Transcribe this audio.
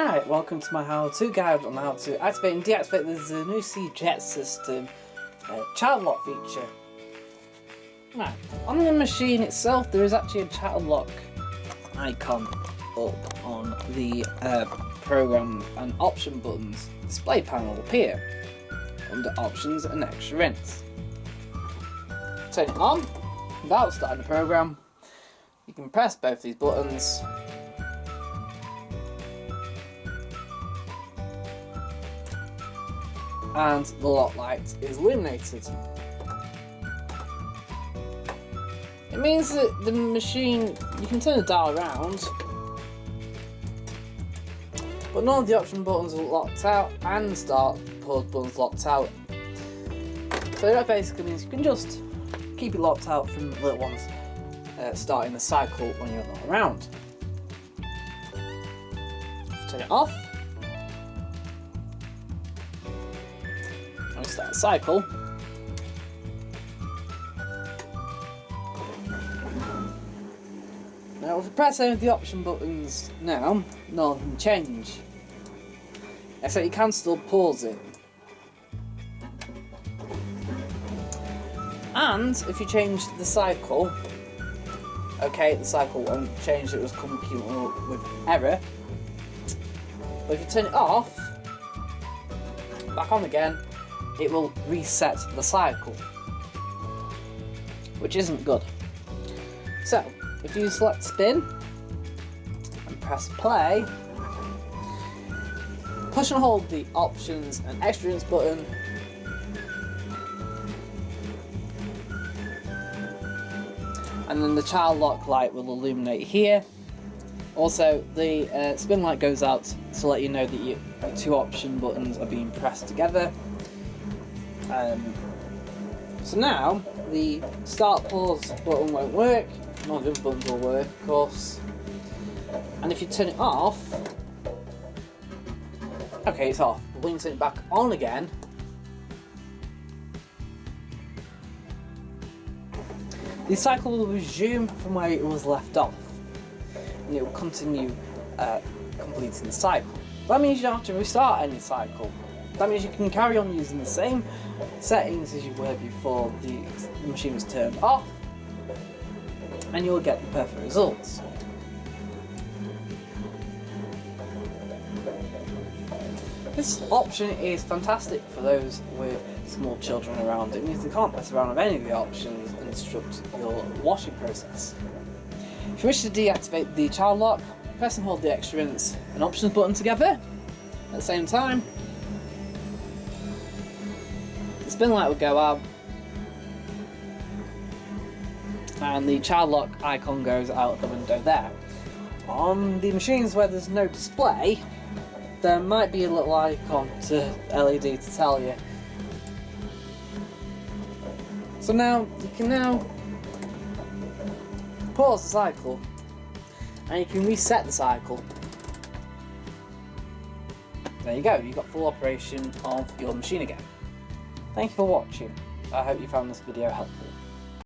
Alright, welcome to my how-to guide on how to activate and deactivate the Zanussi jet system child lock feature. Right, on the machine itself there is actually a child lock icon up on the program and option buttons display panel up here under options and extra rinse. Turn it on without starting the program. You can press both these buttons and the lock light is illuminated. It means that the machine, you can turn the dial around, but none of the option buttons are locked out and the start pause buttons locked out. So that basically means you can just keep it locked out from the little ones starting the cycle when you're not around. Turn it off. And start the cycle. Now if we press any of the option buttons now, nothing will change. Except you can still pause it. And if you change the cycle, okay, the cycle won't change, it was completely with error. But if you turn it off, back on again, it will reset the cycle, which isn't good. So, if you select spin and press play, push and hold the options and extra rinse button, and then the child lock light will illuminate here. Also, the spin light goes out to let you know that your two option buttons are being pressed together. So now the start pause button won't work, none of the other buttons will work of course, and if you turn it off, okay, it's off, but when you turn it back on again, the cycle will resume from where it was left off and it will continue completing the cycle. That means you don't have to restart any cycle. That means you can carry on using the same settings as you were before the machine was turned off, and you'll get the perfect results. This option is fantastic for those with small children around. It means they can't mess around with any of the options and disrupt your washing process. If you wish to deactivate the child lock, press and hold the extra rinse and options button together at the same time. The spin light will go out and the child lock icon goes out the window there. On the machines where there's no display, there might be a little icon to LED to tell you. So now you can pause the cycle and you can reset the cycle. There you go, you've got full operation of your machine again. Thank you for watching. I hope you found this video helpful.